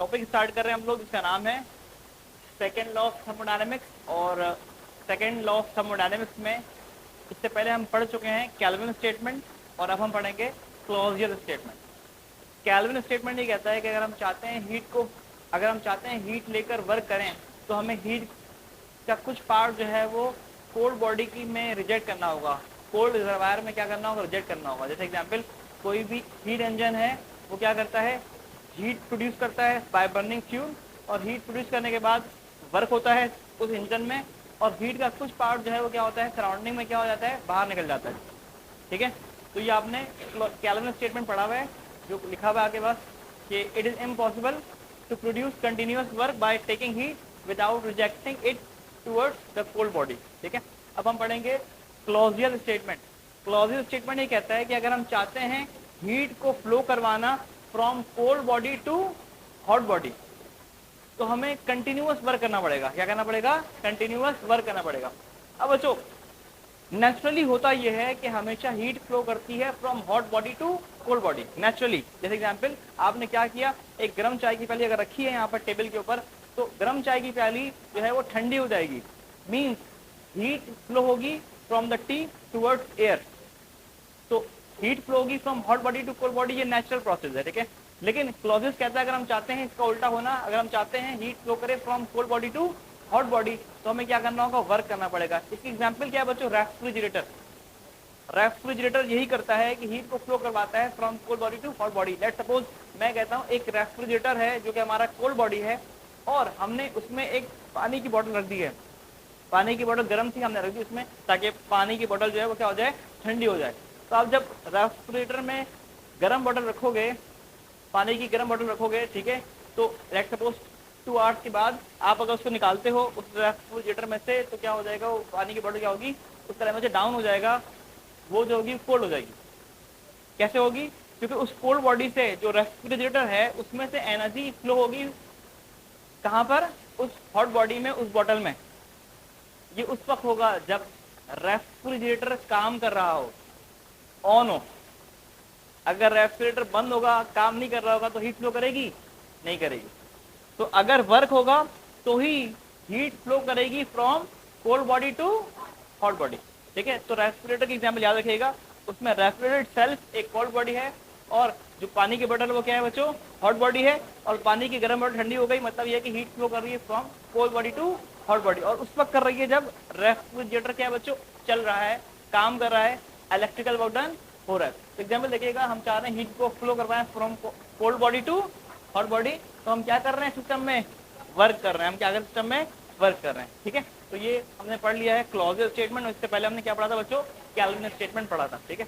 Topic start कर रहे हैं हम लोग, जिसका नाम है सेकेंड लॉ ऑफ थर्मोडायनेमिक्स। और सेकेंड लॉ ऑफ थर्मोडायनेमिक्स में इससे पहले हम पढ़ चुके हैं कैल्विन स्टेटमेंट, और अब हम पढ़ेंगे क्लॉजियल स्टेटमेंट। कैल्विन स्टेटमेंट ये कहता है कि अगर हम चाहते हैं हीट लेकर वर्क करें, तो हमें हीट का कुछ पार्ट जो है वो कोल्ड बॉडी की में रिजेक्ट करना होगा, कोल्ड रिजर्वायर में क्या करना होगा, रिजेक्ट करना होगा। जैसे एग्जांपल, कोई भी हीट इंजन है वो क्या करता है, हीट प्रोड्यूस करता है बाय बर्निंग फ्यूल, और हीट प्रोड्यूस करने के बाद वर्क होता है उस इंजन में, और हीट का कुछ पार्ट जो है वो क्या होता है, सराउंडिंग में क्या हो जाता है, बाहर निकल जाता है। ठीक है, तो ये आपने कैल्विन स्टेटमेंट पढ़ा हुआ है, जो लिखा हुआ है आपके पास कि it is impossible to produce continuous work by taking heat without rejecting it towards the cold body. ठीक है, अब हम पढ़ेंगे क्लॉजियल स्टेटमेंट। क्लॉजियल स्टेटमेंट ये कहता है कि अगर हम चाहते हैं हीट को फ्लो करवाना from cold body to hot body, तो हमें कंटिन्यूअस वर्क करना पड़ेगा। क्या करना पड़ेगा, कंटिन्यूअस वर्क करना पड़ेगा। अब बच्चों, नेचुरली होता यह है कि हमेशा हीट फ्लो करती है from hot body to cold body, naturally. जैसे एग्जांपल, आपने क्या किया, एक गर्म चाय की प्याली अगर रखी है यहाँ पर टेबल के ऊपर, तो गर्म चाय की प्याली जो है वो ठंडी हो जाएगी, मीन्स हीट फ्लो होगी from the tea towards air. तो हीट फ्लो होगी from hot body to cold body, ये नेचुरल प्रोसेस है। ठीक है, लेकिन क्लॉजियस कहता है अगर हम चाहते हैं इसका उल्टा होना, अगर हम चाहते हैं हीट फ्लो करे from cold body to hot body, तो हमें क्या करना होगा, वर्क करना पड़ेगा। इसकी एग्जांपल क्या है बच्चों, रेफ्रिजरेटर। रेफ्रिजरेटर यही करता है कि हीट को फ्लो करवाता है from cold body to hot body. Let's suppose मैं कहता हूँ एक रेफ्रिजरेटर है जो कि हमारा कोल्ड बॉडी है, और हमने उसमें एक पानी की बोतल रख दी है। पानी की बोतल गर्म थी, हमने रख दी उसमें, ताकि पानी की बोतल जो है वो क्या हो जाए, ठंडी हो जाए। तो आप जब रेफ्रिजरेटर में गर्म बोतल रखोगे, पानी की गर्म बोतल रखोगे, ठीक है, तो लेट्स सपोज 2 आवर्स के बाद आप अगर उसको निकालते हो उस रेफ्रिजरेटर में से, तो क्या हो जाएगा, वो पानी की बोतल क्या होगी, उसका टेम्परेचर डाउन हो जाएगा, वो जो होगी कोल्ड हो जाएगी। कैसे होगी, क्योंकि उस कोल्ड बॉडी से जो रेफ्रिजरेटर है उसमें से एनर्जी फ्लो होगी कहाँ पर, उस हॉट बॉडी में, उस बोतल में। ये उस वक्त होगा जब रेफ्रिजरेटर काम कर रहा हो, ऑन हो। अगर रेफ्रिजरेटर बंद होगा, काम नहीं कर रहा होगा, तो हीट फ्लो करेगी, नहीं करेगी। तो अगर वर्क होगा तो ही हीट फ्लो करेगी from cold body to hot body. ठीक है, तो रेफ्रिजरेटर की एग्जांपल याद रखिएगा, उसमें रेफ्रिजरेटर सेल्फ एक कोल्ड बॉडी है, और जो पानी की बोतल वो क्या है बच्चों, हॉट बॉडी है, और पानी की गर्म बोतल ठंडी हो गई, मतलब ये कि हीट फ्लो कर रही है from cold body to hot body. और उस वक्त कर रही है जब रेफ्रिजरेटर क्या है बच्चों, चल रहा है, काम कर रहा है, इलेक्ट्रिकल वर्क डन हो रहा है। तो एग्जाम्पल देखिएगा, हम चाह रहे हैं हीट को फ्लो करवाएं from cold body to hot body, तो हम क्या कर रहे हैं, सिस्टम में वर्क कर रहे हैं, हम क्या कर रहे हैं, सिस्टम में वर्क कर रहे हैं। ठीक है, तो ये हमने पढ़ लिया है क्लॉजियल स्टेटमेंट। इससे पहले हमने क्या पढ़ा था बच्चों, कैल्विन स्टेटमेंट पढ़ा था। ठीक है,